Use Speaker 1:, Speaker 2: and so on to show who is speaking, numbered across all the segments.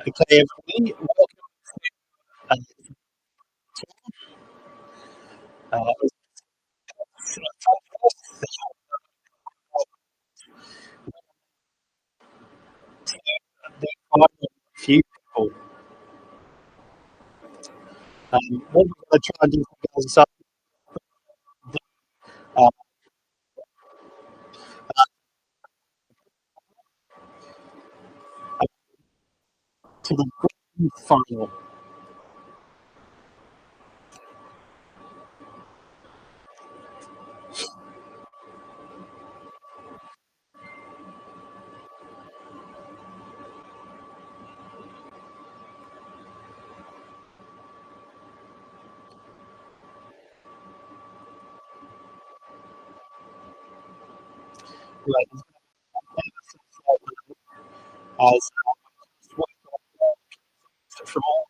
Speaker 1: Okay, everybody, welcome to the final few people. What we're going to try and do for you guys is uh, to the grand final. Right, as from all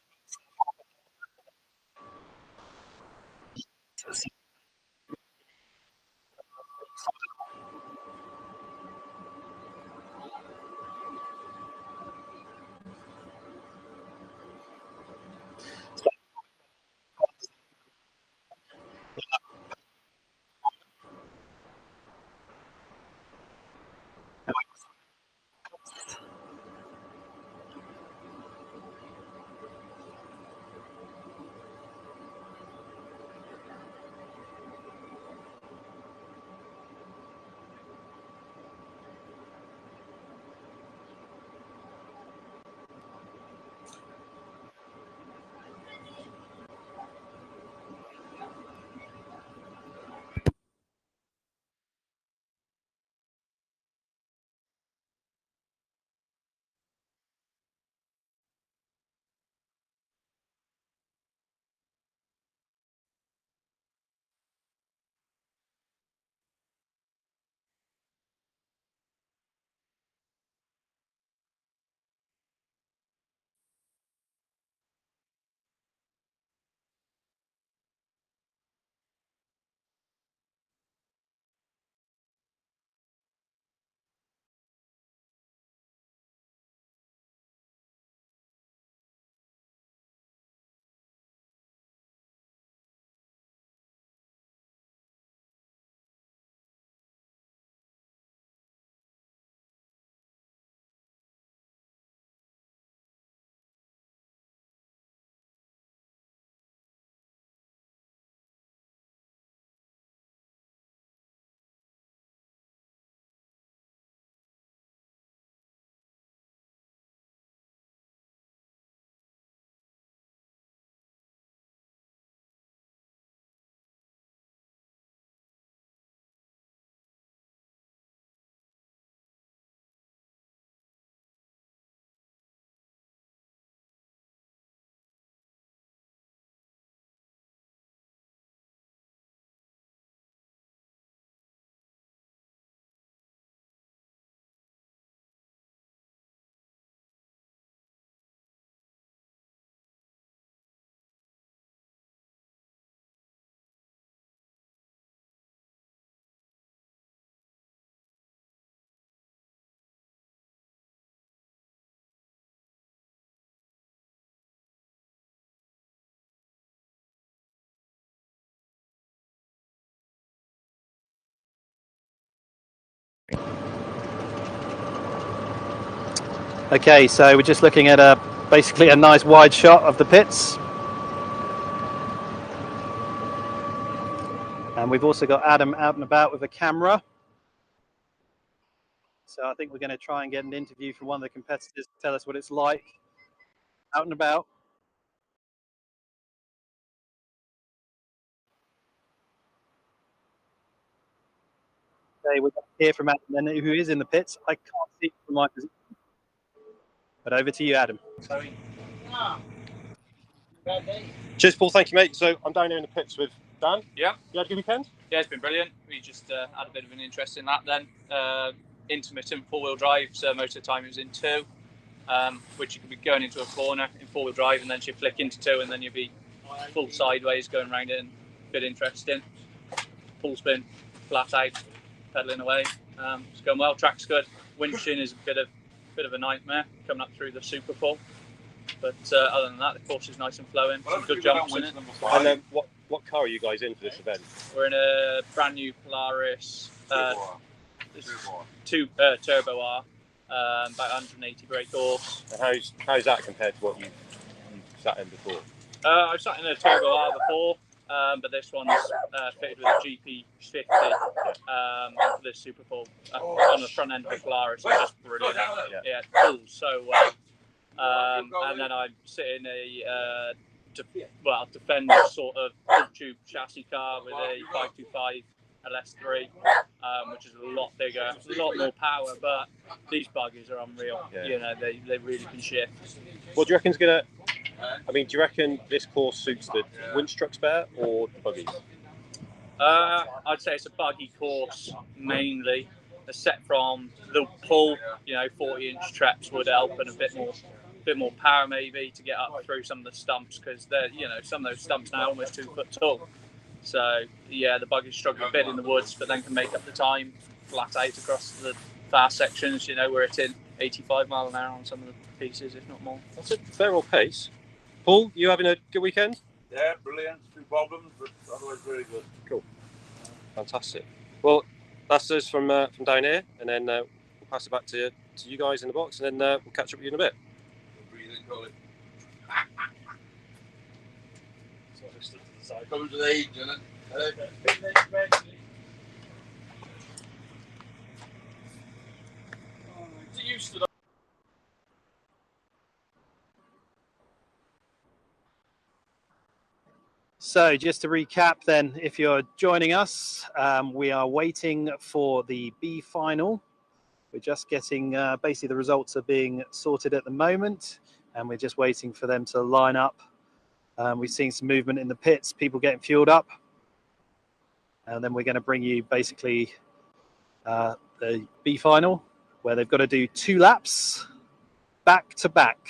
Speaker 1: Okay, so we're just looking at basically a nice wide shot of the pits. And we've also got Adam out and about with a camera. So I think we're going to try and get an interview from one of the competitors to tell us what it's like out and about. Okay, we're going to hear from Adam, who is in the pits. I can't see from my position. But over to you, Adam.
Speaker 2: Sorry. Cheers, Paul. Thank you, mate. So I'm down here in the pits with Dan.
Speaker 3: Yeah.
Speaker 2: You had a good weekend?
Speaker 3: Yeah, it's been brilliant. We just had a bit of an interest in that then. Intermittent four-wheel drive, so most of the time it was in two, which you could be going into a corner in four-wheel drive and then she'd flick into two and then you'd be full sideways going around it and a bit interesting. Full spin, flat out, pedalling away. It's going well, track's good. Winching is a bit of a nightmare coming up through the super pull. But other than that, the course is nice and flowing. Some good jumps in it.
Speaker 2: And what car are you guys in for this event?
Speaker 3: We're in a brand new Polaris Turbo R, about 180 brake horse.
Speaker 2: And how's that compared to what you sat in before?
Speaker 3: I've sat in a Turbo R before, but this one's fitted with a GP50 for this Super Bowl on the front end of the Polaris. It's just brilliant. Yeah, it pulls so well. And then I'm sitting a Defender sort of tube chassis car with a 525 LS3, which is a lot bigger, a lot more power, but these buggies are unreal. Yeah. You know, they really can shift.
Speaker 2: What do you reckon's gonna? I mean, do you reckon this course suits the winch trucks better or the buggies?
Speaker 3: I'd say it's a buggy course mainly. Except from the pull, 40-inch traps would help, and a bit more power maybe to get up through some of the stumps, because they're, some of those stumps now are almost 2 foot tall. So yeah, the buggies struggle a bit in the woods, but then can make up the time flat out across the fast sections. We're hitting 85 mile an hour on some of the pieces, if not more.
Speaker 2: That's a fair old pace. Paul, you having a good weekend?
Speaker 4: Yeah, brilliant. 2 problems, but otherwise very good.
Speaker 2: Cool. Fantastic. Well, that's us from down here, and then we'll pass it back to you guys in the box, and then we'll catch up with you in a bit.
Speaker 4: Breathing, call it. So I just stood to the side. Coming to the age, isn't it?
Speaker 1: So just to recap then, if you're joining us, we are waiting for the B final. We're just getting, basically the results are being sorted at the moment, and we're just waiting for them to line up. We've seen some movement in the pits, people getting fueled up. And then we're going to bring you basically the B final, where they've got to do 2 laps back to back.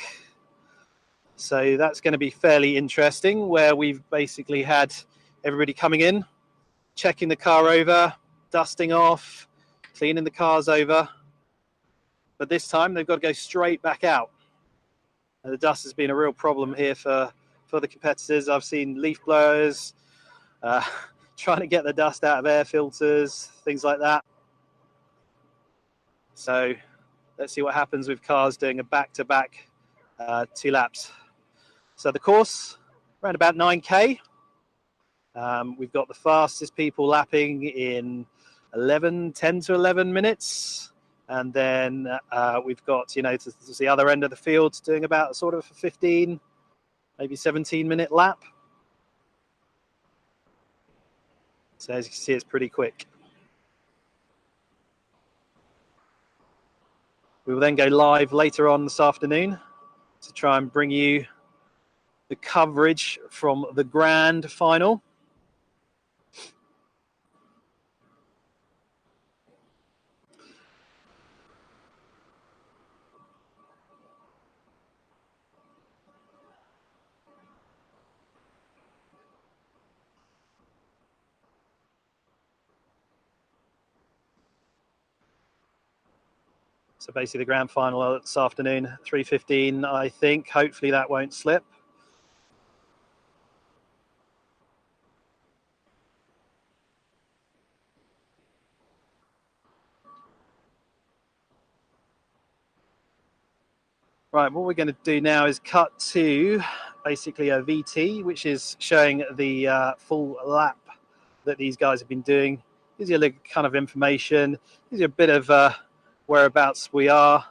Speaker 1: So that's going to be fairly interesting, where we've basically had everybody coming in, checking the car over, dusting off, cleaning the cars over. But this time they've got to go straight back out. And the dust has been a real problem here for the competitors. I've seen leaf blowers, trying to get the dust out of air filters, things like that. So let's see what happens with cars doing a back-to-back 2 laps. So the course, around about 9K. We've got the fastest people lapping in 10 to 11 minutes. And then we've got, to the other end of the field doing about sort of a 15, maybe 17-minute lap. So as you can see, it's pretty quick. We will then go live later on this afternoon to try and bring you the coverage from the grand final. So basically the grand final this afternoon, 3:15, I think. Hopefully that won't slip. Right, what we're going to do now is cut to basically a VT, which is showing the full lap that these guys have been doing. Gives you a little kind of information, gives you a bit of whereabouts we are,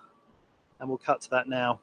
Speaker 1: and we'll cut to that now.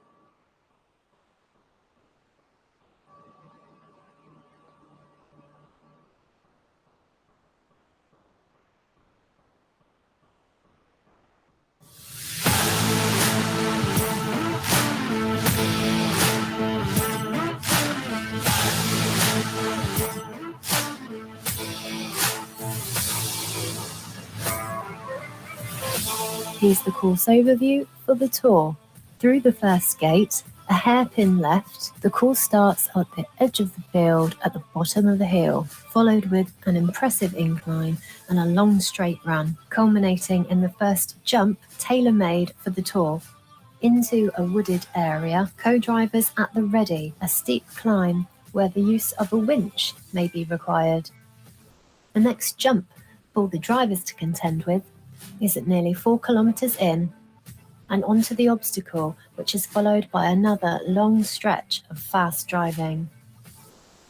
Speaker 5: Here's the course overview for the Torr. Through the first gate, a hairpin left, the course starts at the edge of the field at the bottom of the hill, followed with an impressive incline and a long straight run, culminating in the first jump tailor-made for the Torr. into a wooded area, co-drivers at the ready, a steep climb where the use of a winch may be required. The next jump for the drivers to contend with is at nearly 4 kilometres in, and onto the obstacle, which is followed by another long stretch of fast driving.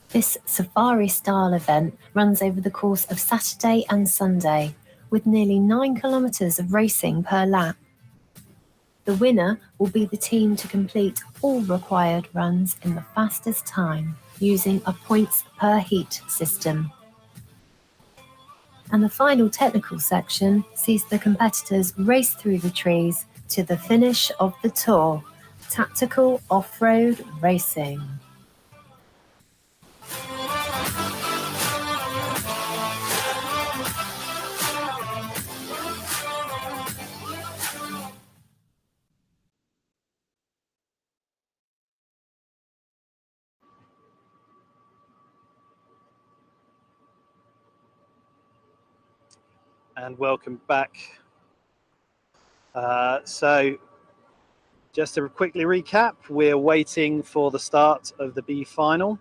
Speaker 5: This safari-style event runs over the course of Saturday and Sunday, with nearly 9 kilometres of racing per lap. The winner will be the team to complete all required runs in the fastest time, using a points per heat system. And the final technical section sees the competitors race through the trees to the finish of the Torr, tactical off-road racing.
Speaker 1: And welcome back. So just to quickly recap, we're waiting for the start of the B final.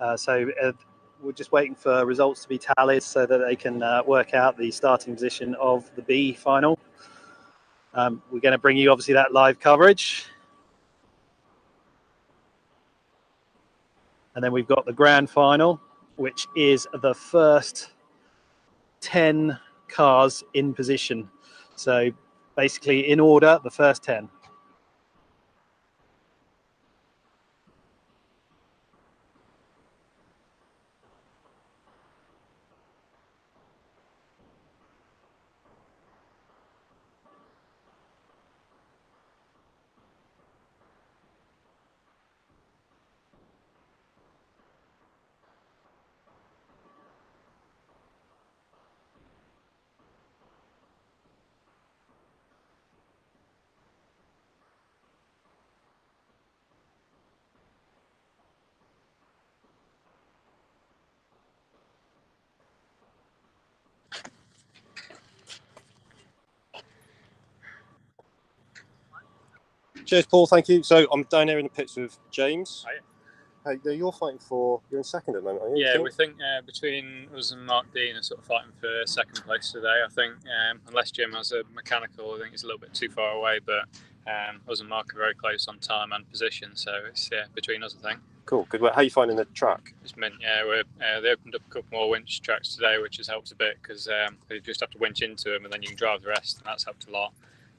Speaker 1: We're just waiting for results to be tallied so that they can work out the starting position of the B final. We're going to bring you obviously that live coverage. And then we've got the grand final, which is the first 10 cars in position. So basically in order, the first 10.
Speaker 2: Cheers, Paul. Thank you. So I'm down here in the pits with James.
Speaker 6: Hiya.
Speaker 2: Hey, you're in second at the moment, aren't you?
Speaker 6: Yeah, we think between us and Mark Dean are sort of fighting for second place today. I think unless Jim has a mechanical, I think it's a little bit too far away. But us and Mark are very close on time and position, so it's between us, I think.
Speaker 2: Cool, good work. How are you finding the track?
Speaker 6: It's mint. Yeah, they opened up a couple more winch tracks today, which has helped a bit because they just have to winch into them and then you can drive the rest, and that's helped a lot.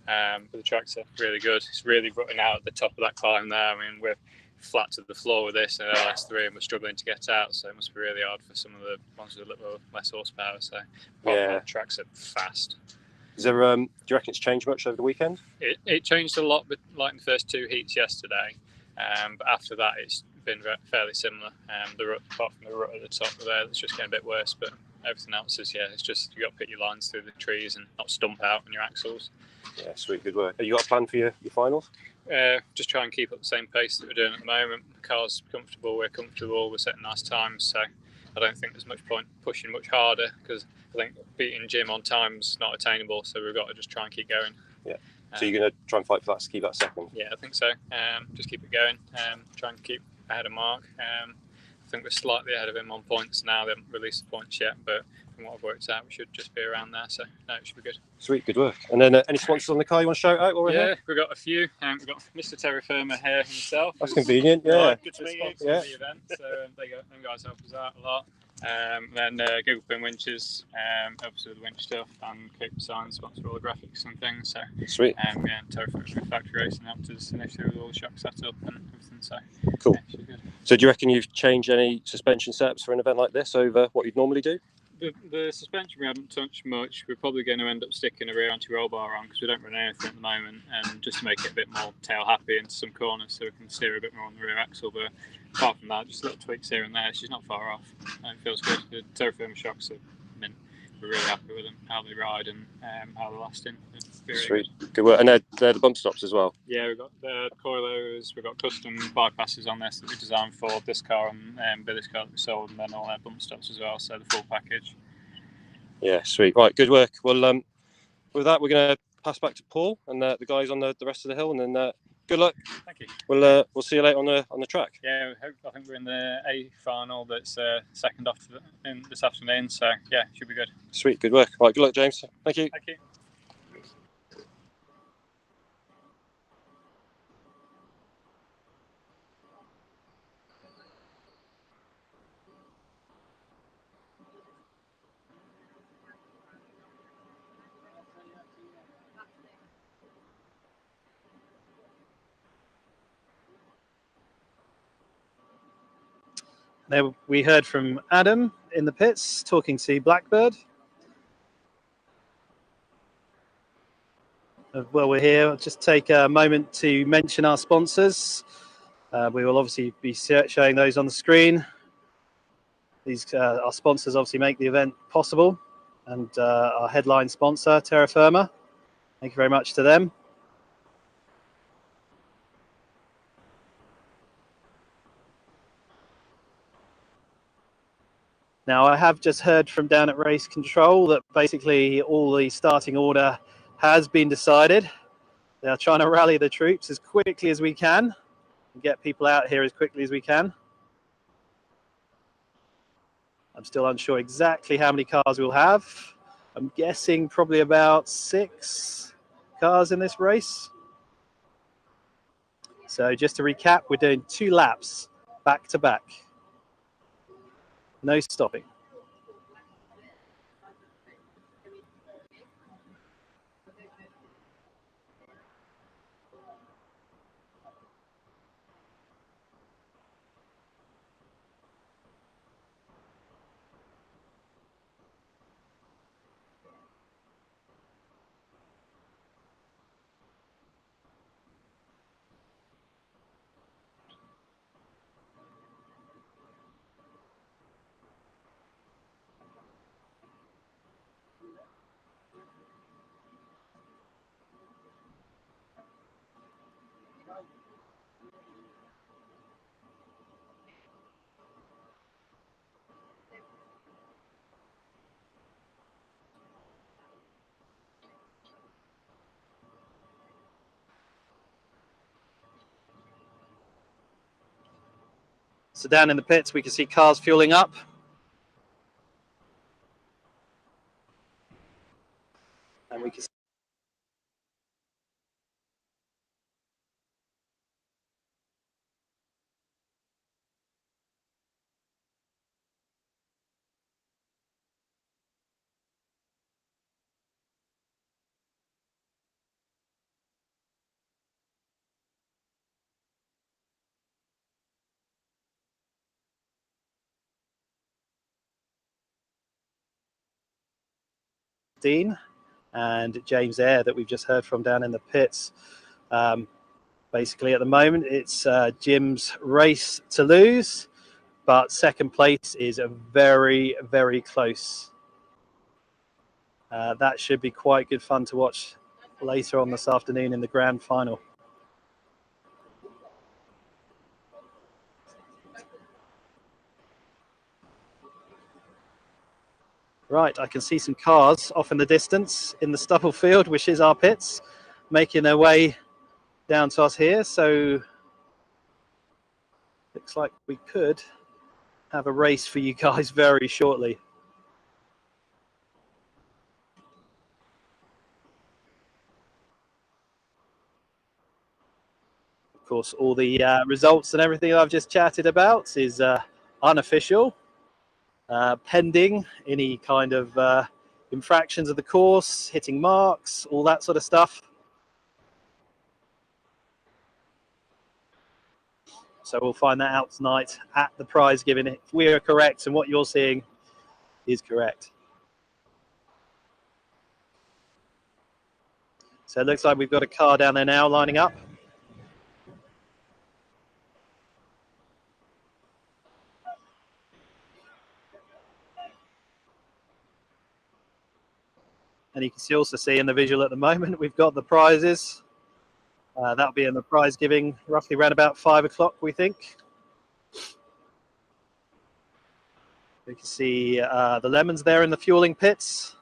Speaker 6: But the tracks are really good. It's really rutting out at the top of that climb there. I mean, we're flat to the floor with this and LS3 and we're struggling to get out, so it must be really hard for some of the ones with a little less horsepower. So the tracks are fast.
Speaker 2: Is there, do you reckon it's changed much over the weekend?
Speaker 6: It changed a lot, but like in the first two heats yesterday, but after that it's been fairly similar. The rut, apart from the rut at the top there, it's just getting a bit worse, but everything else is, it's just you got to put your lines through the trees and not stump out on your axles.
Speaker 2: Yeah, sweet, good work. Have you got a plan for your finals?
Speaker 6: Just try and keep up the same pace that we're doing at the moment. The car's comfortable, we're comfortable, we're setting nice times, so I don't think there's much point pushing much harder because I think beating Jim on time's not attainable, so we've got to just try and keep going.
Speaker 2: Yeah. So you're going to try and fight for that to keep that second?
Speaker 6: Yeah, I think so. Just keep it going. Try and keep ahead of Mark. I think we're slightly ahead of him on points now. They haven't released the points yet, but from what I've worked out, we should just be around there. So no, it should be good.
Speaker 2: Sweet, good work. And then any sponsors on the car you want to shout out while we're here?
Speaker 6: We've got a few. We've got Mr. Terry Firma here himself.
Speaker 2: That's convenient, yeah.
Speaker 6: Good to meet you. The event. So them guys help us out a lot. Then Google Pin Winches, obviously the winch stuff, and Cape Design sponsor all the graphics and things. So
Speaker 2: sweet.
Speaker 6: And Torr Factory Racing helped us initially with all the shock setup and everything. So
Speaker 2: cool.
Speaker 6: Yeah, good.
Speaker 2: So do you reckon you've changed any suspension setups for an event like this over what you'd normally do?
Speaker 6: The suspension we haven't touched much. We're probably going to end up sticking a rear anti-roll bar on because we don't run anything at the moment, and just to make it a bit more tail happy into some corners so we can steer a bit more on the rear axle. But apart from that, just little tweaks here and there. She's not far off and it feels good. The Torr Firma shocks are mint. We're really happy with them, how they ride and how they're lasting. Be really
Speaker 2: Sweet.
Speaker 6: good.
Speaker 2: Good work. And they're the bump stops as well.
Speaker 6: Yeah, we've got the coilovers, we've got custom bypasses on this that we designed for this car and Billy's car that we sold, and then all our bump stops as well, so the full package.
Speaker 2: Yeah, sweet. Right, good work. Well, with that, we're going to pass back to Paul and the guys on the rest of the hill, and then good luck.
Speaker 6: Thank you.
Speaker 2: We'll see you later on the track.
Speaker 6: Yeah, I think we're in the A final that's second off in this afternoon, so yeah, should be good.
Speaker 2: Sweet, good work. Right, good luck, James. Thank you.
Speaker 6: Thank you.
Speaker 1: There we heard from Adam in the pits talking to Blackbird. While we're here, I'll just take a moment to mention our sponsors. We will obviously be showing those on the screen. These our sponsors obviously make the event possible, and our headline sponsor, Terra Firma. Thank you very much to them. Now, I have just heard from down at Race Control that basically all the starting order has been decided. They are trying to rally the troops as quickly as we can and get people out here as quickly as we can. I'm still unsure exactly how many cars we'll have. I'm guessing probably about 6 cars in this race. So just to recap, we're doing 2 laps back to back. No stopping. So down in the pits, we can see cars fueling up. And we can see Dean and James Eyre that we've just heard from down in the pits. Basically, at the moment, it's Jim's race to lose, but second place is a very, very close. That should be quite good fun to watch later on this afternoon in the grand final. Right, I can see some cars off in the distance in the stubble field, which is our pits, making their way down to us here. So looks like we could have a race for you guys very shortly. Of course, all the results and everything I've just chatted about is unofficial, pending any kind of infractions of the course, hitting marks, all that sort of stuff. So we'll find that out tonight at the prize giving if we are correct and what you're seeing is correct. So it looks like we've got a car down there now lining up. And you can also see in the visual at the moment, we've got the prizes. That'll be in the prize giving roughly around about 5 o'clock, we think. You can see the lemons there in the fueling pits.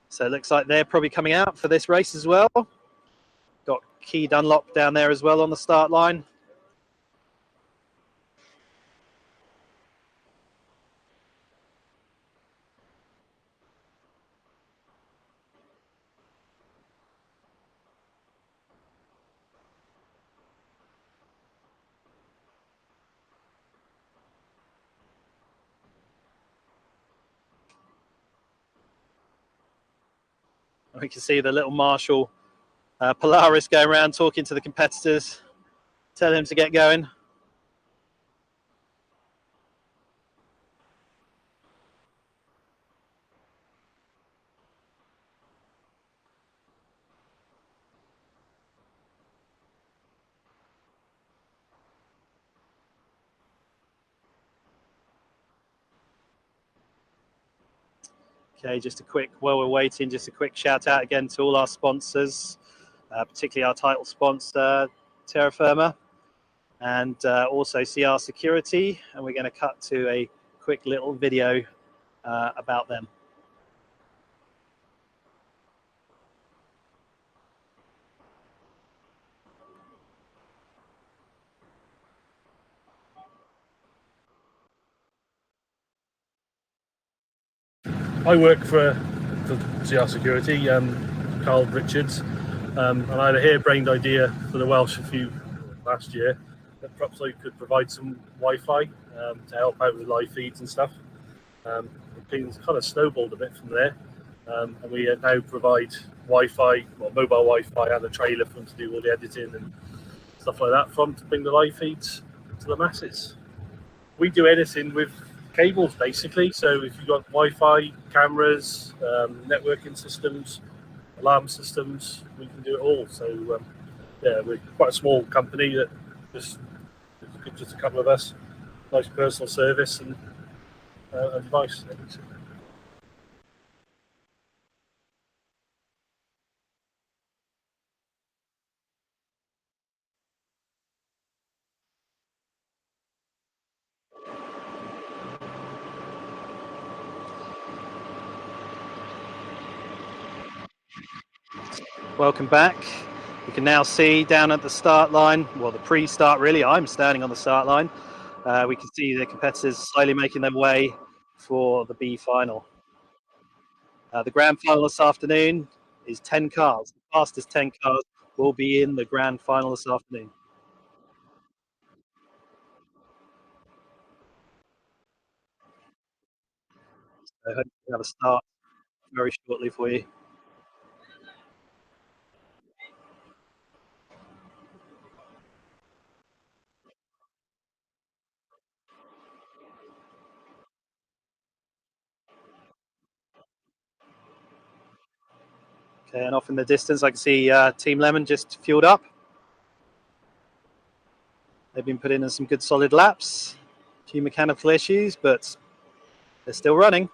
Speaker 1: So it looks like they're probably coming out for this race as well. Got Key Dunlop down there as well on the start line. We can see the little marshal Polaris going around talking to the competitors, telling them to get going. Okay, just a quick, while we're waiting, just a quick shout out again to all our sponsors, particularly our title sponsor, Terra Firma, and also CR Security. And we're going to cut to a quick little video about them.
Speaker 7: I work for CR Security, Carl Richards, and I had a harebrained idea for the Welsh a few last year that perhaps I could provide some Wi-Fi to help out with live feeds and stuff. Things kind of snowballed a bit from there, and we now provide Wi-Fi, well, mobile Wi-Fi, and a trailer for them to do all the editing and stuff like that from to bring the live feeds to the masses. We do anything with cables basically, so if you've got Wi-Fi, cameras, networking systems, alarm systems, we can do it all. So yeah, we're quite a small company that just a couple of us, nice personal service and advice.
Speaker 1: Welcome back. You can now see down at the start line, well, the pre-start really, I'm standing on the start line. We can see the competitors slowly making their way for the B final. The grand final this afternoon is 10 cars. The fastest 10 cars will be in the grand final this afternoon. So I hope we have a start very shortly for you. Okay, and off in the distance, I can see Team Lemon just fueled up. They've been putting in some good solid laps. A few mechanical issues, but they're still running.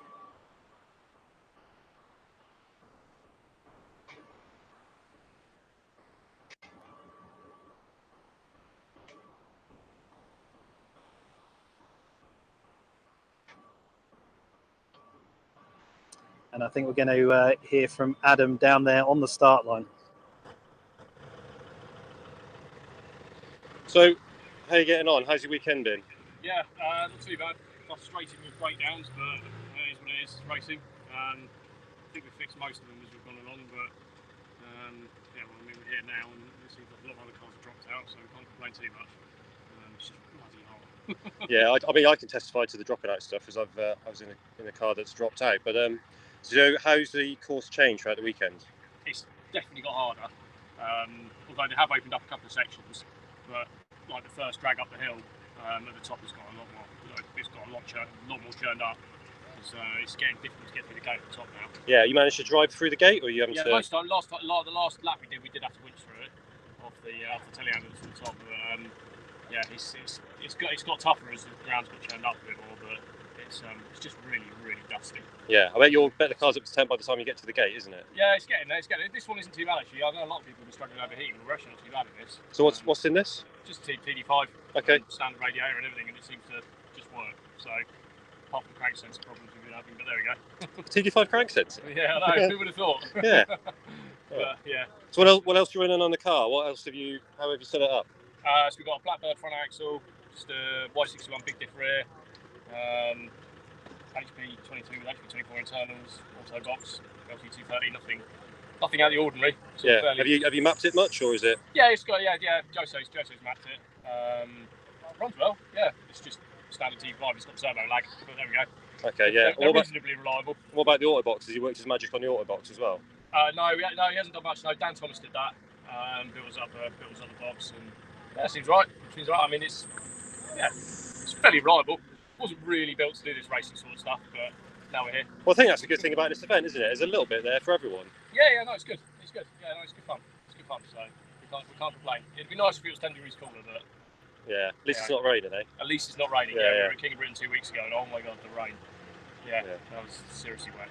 Speaker 1: And I think we're going to hear from Adam down there on the start line.
Speaker 2: So, how are you getting on? How's your weekend been?
Speaker 8: Yeah, not too bad. Frustrating with breakdowns, but it is what it is, racing. I think we've fixed most of them as we've gone along, but yeah, well, I mean, we're here now, and it seems like a lot of other cars have dropped out, so we can't complain too much. It's just bloody hard.
Speaker 2: Yeah, I mean, I can testify to the dropping out stuff because I was in a car that's dropped out. But so how's the course changed throughout the weekend?
Speaker 8: It's definitely got harder, although they have opened up a couple of sections, but like the first drag up the hill at the top has got a lot more. It's got a lot more churned up. So it's getting difficult to get through the gate at the top now.
Speaker 2: Yeah, you managed to drive through the gate, or you haven't?
Speaker 8: Yeah, the last lap we did have to winch through it off the telehandlers from the top. But yeah, it's got tougher as the ground's got churned up a bit more, but it's just really, really dusty.
Speaker 2: Yeah, I bet the car's up to temp by the time you get to the gate, isn't it?
Speaker 8: Yeah, it's getting there. It's getting there. This one isn't too bad actually. I know a lot of people have been struggling with overheating. The Russian not too bad in this.
Speaker 2: So what's in this?
Speaker 8: Just TD5.
Speaker 2: Okay.
Speaker 8: Standard radiator and everything, and it seems to just work. So apart from the crank sensor problems we've been having, but there we go.
Speaker 2: TD5 crank sensor.
Speaker 8: Yeah, I know. Who would have thought?
Speaker 2: Yeah.
Speaker 8: But yeah.
Speaker 2: So what else are you running on the car? How have you set it up?
Speaker 8: So we've got a Blackbird front axle, just a Y61 big diff rear, HP 22 with HP 24 internals, auto box, LT 230, nothing out of the ordinary.
Speaker 2: Yeah. Have you mapped it much, or is it?
Speaker 8: Yeah, it's got Jose's mapped it. Runs well. Yeah, it's just standard T5. It's got turbo lag, but there we go.
Speaker 2: Okay, yeah.
Speaker 8: They're reasonably reliable.
Speaker 2: What about the auto box? Has he worked his magic on the auto box as well?
Speaker 8: No, he hasn't done much. No, Dan Thomas did that. Built us up the box, and yeah, seems right. I mean, it's fairly reliable. Wasn't really built to do this racing sort of stuff, but now we're here.
Speaker 2: Well, I think that's a good thing about this event, isn't it? There's a little bit there for everyone.
Speaker 8: Yeah, no, it's good. It's good. Yeah, no, it's good fun. It's good fun. So we can't complain. It'd be nice if it was 10 degrees cooler, but
Speaker 2: yeah, at least it's not raining, eh?
Speaker 8: At least it's not raining.
Speaker 2: Yeah,
Speaker 8: we were at King of Britain 2 weeks ago, and oh my god, the rain. Yeah, that was seriously wet.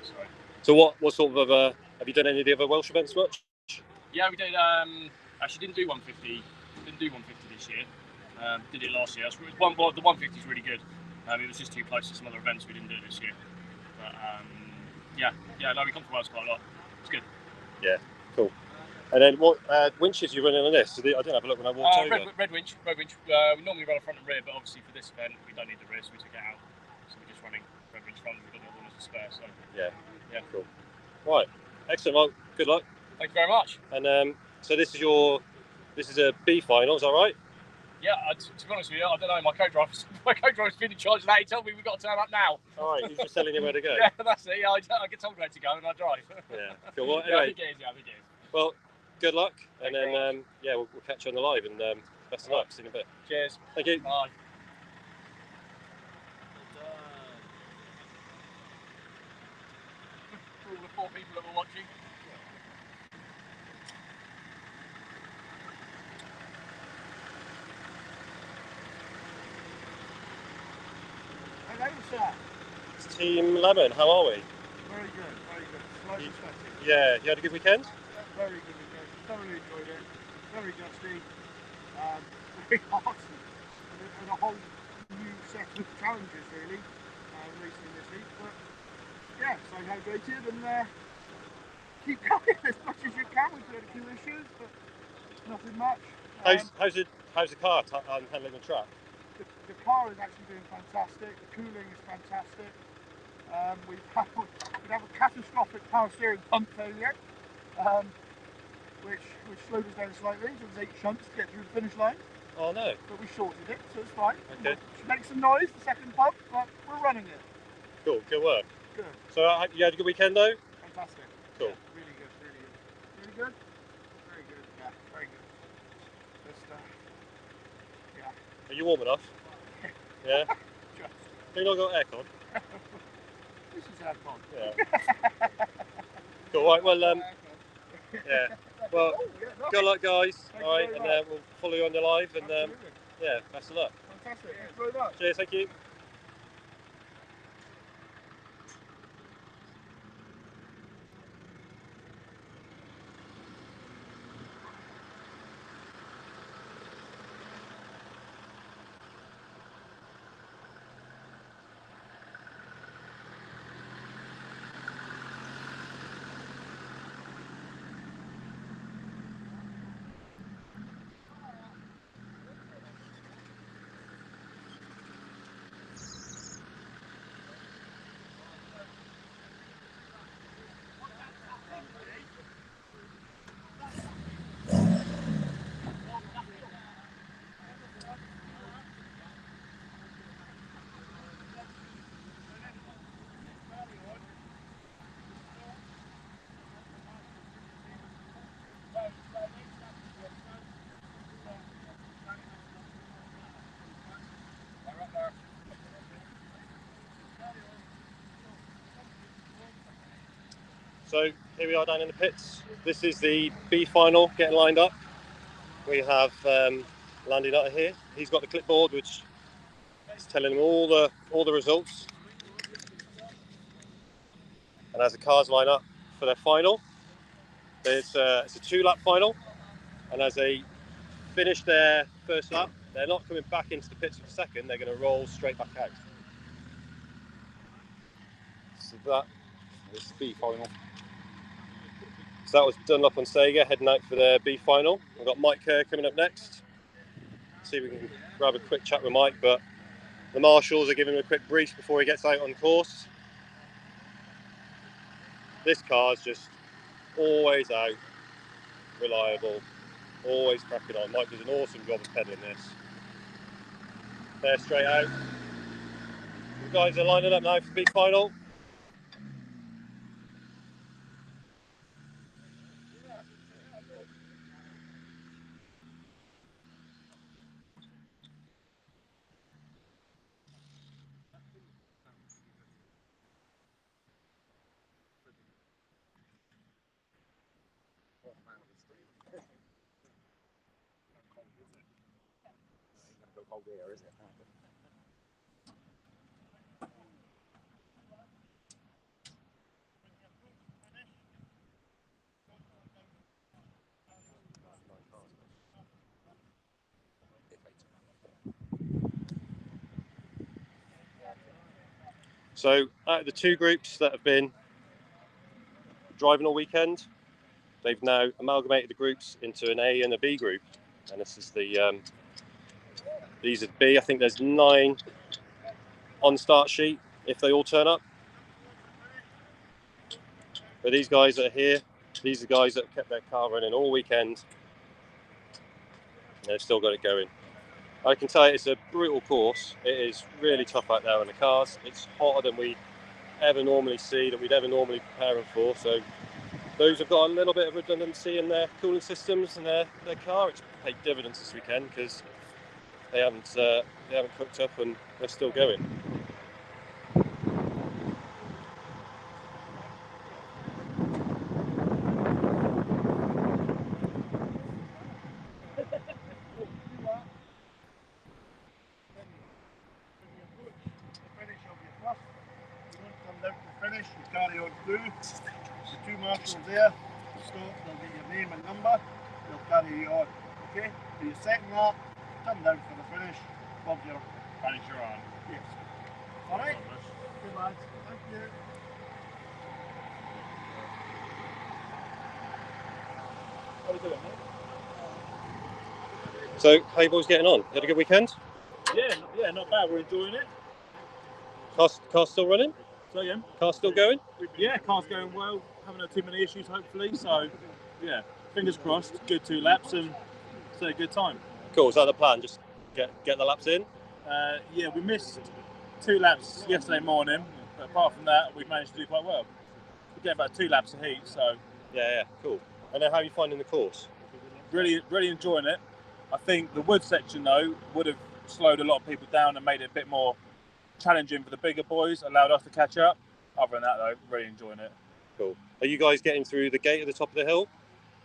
Speaker 2: So what sort of have you done any of the other Welsh events much?
Speaker 8: Yeah, we did. Actually, didn't do 150. Didn't do 150 this year. Did it last year. The 150 is really good. It was just too close to some other events. We didn't do it this year. But no, we come to Wales quite a lot. It's good.
Speaker 2: Yeah, cool. And then what winches are you running on this? I didn't have a look when I walked over.
Speaker 8: Red winch. We normally run a front and rear, but obviously for this event we don't need the rear, so we took it out. So we're just running red winch front. We've got the other one as a spare. So yeah, cool.
Speaker 2: Right, excellent. Well, good luck.
Speaker 8: Thank you very much.
Speaker 2: And so this is a B final, is that right?
Speaker 8: Yeah, to be honest with you, I don't know. My co-driver's been in charge of that. He told me we've got to turn up now.
Speaker 2: All right, he's just telling you where to go.
Speaker 8: Yeah, that's it. Yeah, I get told where to go and I drive.
Speaker 2: Yeah, cool. Well,
Speaker 8: Yeah, I
Speaker 2: anyway,
Speaker 8: think it is.
Speaker 2: well, good luck, and
Speaker 8: Thank you very
Speaker 2: then we'll catch you on the live, and best of luck. See you in a bit.
Speaker 8: Cheers.
Speaker 2: Thank you.
Speaker 8: Bye. For all the 4 people that were watching.
Speaker 4: Hello, sir.
Speaker 2: It's Team Lemon. How are we?
Speaker 4: Very good, very good. Slightly sweaty.
Speaker 2: Yeah, you had a good weekend?
Speaker 4: Very good weekend. Thoroughly enjoyed it. Very dusty. Very hot. And a whole new set of challenges, really, racing this week. But yeah, so hydrated and keep going as much as you can. We've had a few issues, but nothing much.
Speaker 2: How's the car handling the track?
Speaker 4: The car is actually doing fantastic. The cooling is fantastic. We'd have a catastrophic power steering pump failure, which slowed us down slightly. So it was 8 shunts to get through the finish line.
Speaker 2: Oh no!
Speaker 4: But we sorted it, so it's fine.
Speaker 2: Okay.
Speaker 4: It makes some noise, the second pump, but we're running it.
Speaker 2: Cool. Good work.
Speaker 4: Good.
Speaker 2: So you had a good weekend though?
Speaker 4: Fantastic.
Speaker 2: Cool.
Speaker 4: Yeah, really good. Really good. Very good. Yeah, very good. Just yeah.
Speaker 2: Are you warm enough? Yeah.
Speaker 4: Just.
Speaker 2: You not got aircon?
Speaker 4: This is aircon.
Speaker 2: Yeah. Cool. Right. Well, yeah. Well,
Speaker 4: Oh, yeah, no.
Speaker 2: good luck, guys.
Speaker 4: Thank
Speaker 2: All
Speaker 4: you
Speaker 2: right,
Speaker 4: very
Speaker 2: and
Speaker 4: much.
Speaker 2: we'll follow you on the live, and
Speaker 4: Absolutely.
Speaker 2: yeah, best of luck.
Speaker 4: Fantastic. Thank you very much.
Speaker 2: Cheers. Thank you. So here we are down in the pits. This is the B final getting lined up. We have Landy Nutter here. He's got the clipboard which is telling him all the results. And as the cars line up for their final, it's a 2-lap final. And as they finish their first lap, they're not coming back into the pits for the second, they're going to roll straight back out. So that is the B final. So that was Dunlop on Sega heading out for their B final. We've got Mike Kerr coming up next. See if we can grab a quick chat with Mike, but the marshals are giving him a quick brief before he gets out on course. This car's just always out, reliable, always cracking on. Mike does an awesome job of pedaling this. They're straight out. The guys are lining up now for the big final. So out of the two groups that have been driving all weekend, they've now amalgamated the groups into an A and a B group. And this is the, these are the B. I think there's 9 on the start sheet if they all turn up. But these guys that are here, these are the guys that have kept their car running all weekend. And they've still got it going. I can tell you it's a brutal course. It is really tough out there on the cars. It's hotter than we ever normally see, that we'd ever normally prepare them for. So those have got a little bit of redundancy in their cooling systems and their car. It's paid dividends this weekend because they haven't cooked up and they're still going.
Speaker 4: Finish, you carry on through. The 2 marshals there, stop, they'll get your name and number, they'll carry you on. Okay? For your second lap, come down for the finish, bob your
Speaker 8: Finisher on.
Speaker 4: yes. Alright? Good lads, thank you. How are you doing, mate?
Speaker 2: So how you boys getting on? You had a good weekend?
Speaker 8: Yeah, not bad. We're enjoying it.
Speaker 2: Car's still running?
Speaker 8: So again,
Speaker 2: Car's still going?
Speaker 8: yeah, car's going well. Haven't had too many issues, hopefully. So, yeah, fingers crossed. Good 2 laps and so a good time.
Speaker 2: Cool. Is that the plan? Just get the laps in?
Speaker 8: Yeah, we missed 2 laps yesterday morning, but apart from that, we've managed to do quite well. We get about 2 laps of heat, so
Speaker 2: Yeah, cool. And then how are you finding the course?
Speaker 8: really enjoying it. I think the wood section though would have slowed a lot of people down and made it a bit more challenging for the bigger boys, allowed us to catch up. Other than that though, really enjoying it.
Speaker 2: Cool. Are you guys getting through the gate at the top of the hill?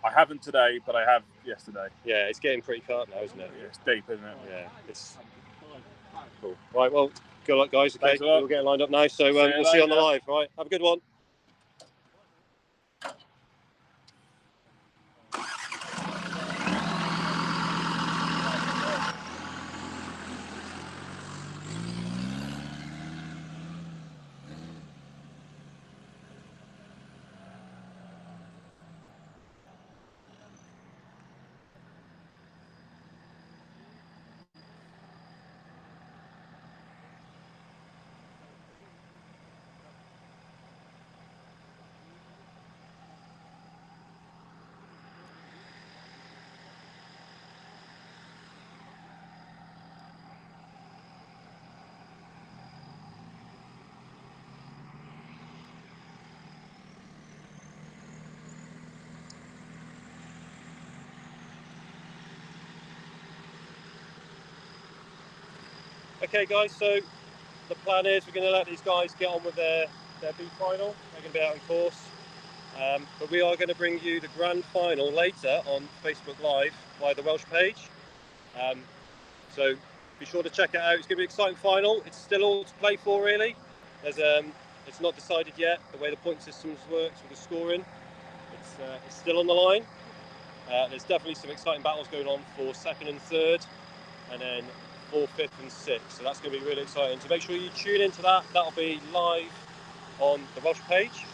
Speaker 8: I haven't today, but I have yesterday.
Speaker 2: Yeah, it's getting pretty cut now, isn't it?
Speaker 8: Yeah, it's deep, isn't it?
Speaker 2: Yeah, it's cool. Right, well, good luck, guys. Okay,
Speaker 8: Thanks a lot.
Speaker 2: we're getting lined up now, so
Speaker 8: See you
Speaker 2: we'll see you on the
Speaker 8: later.
Speaker 2: live. Right, have a good one. Okay, guys, so the plan is we're going to let these guys get on with their B final. They're going to be out on course. But we are going to bring you the grand final later on Facebook Live via the Welsh page. So be sure to check it out. It's going to be an exciting final. It's still all to play for, really. There's It's not decided yet the way the point systems works with the scoring. It's still on the line. There's definitely some exciting battles going on for 2nd and 3rd, and then 4th, 5th and 6th. So that's going to be really exciting. So make sure you tune into that. That'll be live on the Welsh page.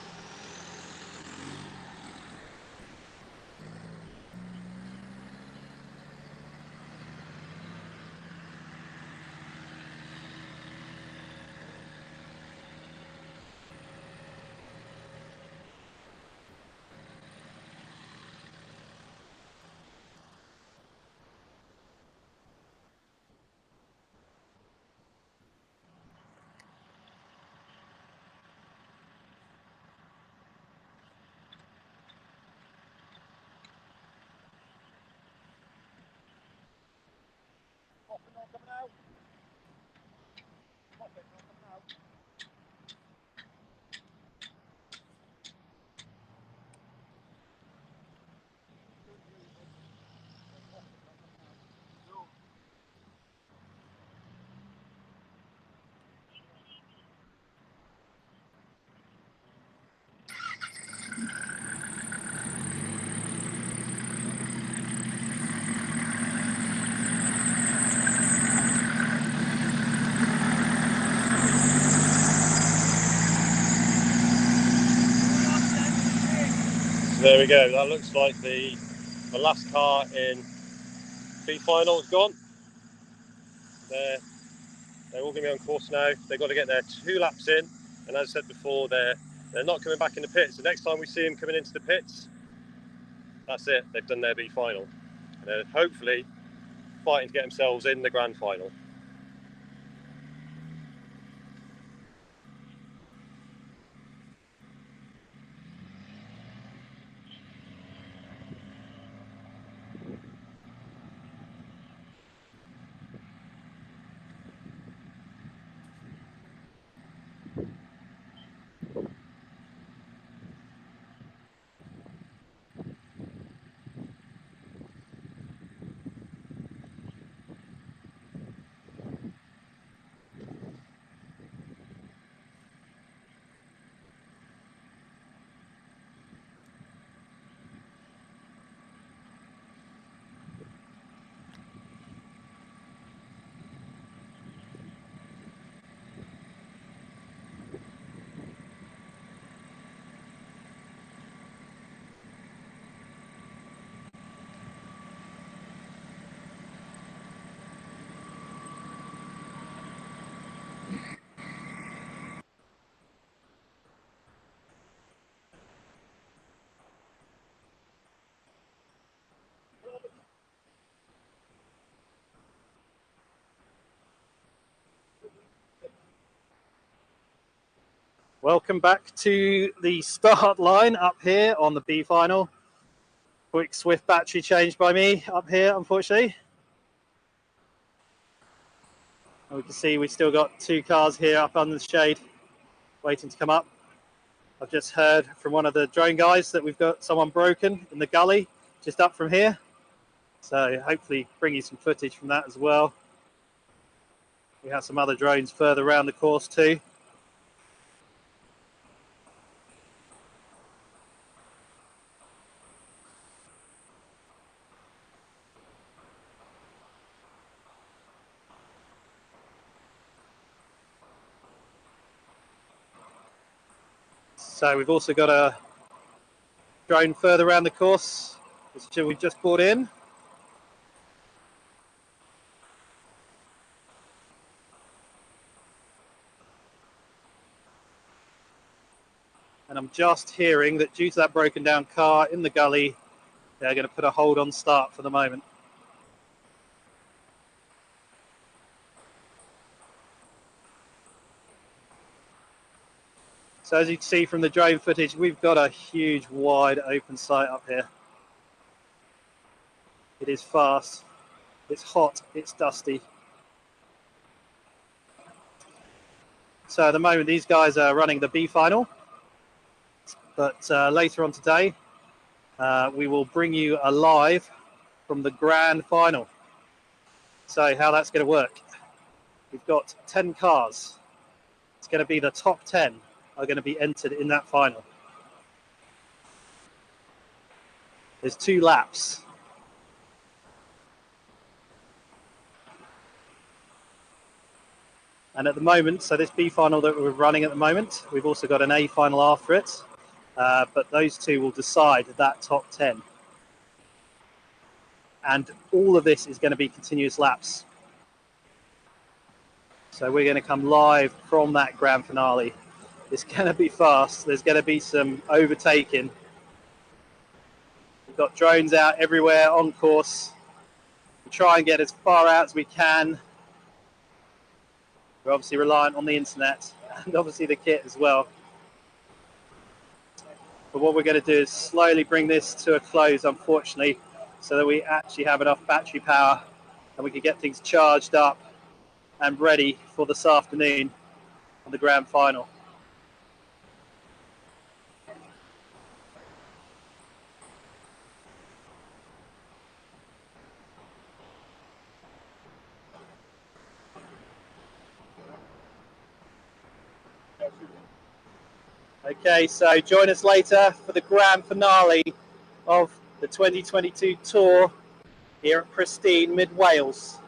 Speaker 2: There we go. That looks like the last car in B final is gone. They're all going to be on course now. They've got to get their 2 laps in, and as I said before, they're not coming back in the pits. The next time we see them coming into the pits, that's it. They've done their B final, and they're hopefully fighting to get themselves in the grand final.
Speaker 1: Welcome back to the start line up here on the B final. Quick swift battery change by me up here, unfortunately. And we can see we've still got 2 cars here up under the shade waiting to come up. I've just heard from one of the drone guys that we've got someone broken in the gully just up from here. So hopefully bring you some footage from that as well. We have some other drones further around the course too. So we've also got a drone further around the course, which we've just brought in. And I'm just hearing that due to that broken down car in the gully, they're going to put a hold on start for the moment. So as you can see from the drone footage, we've got a huge wide open site up here. It is fast, it's hot, it's dusty. So at the moment these guys are running the B final, but later on today we will bring you alive from the grand final. So how that's going to work, we've got 10 cars. It's going to be the top 10 are going to be entered in that final. There's 2 laps. And at the moment, so this B final that we're running at the moment, we've also got an A final after it. But those 2 will decide that top 10. And all of this is going to be continuous laps. So we're going to come live from that grand finale. It's going to be fast. There's going to be some overtaking. We've got drones out everywhere on course. We try and get as far out as we can. We're obviously reliant on the internet and obviously the kit as well. But what we're going to do is slowly bring this to a close, unfortunately, so that we actually have enough battery power and we can get things charged up and ready for this afternoon on the grand final. Okay, so join us later for the grand finale of the 2022 Tour here at pristine Mid Wales.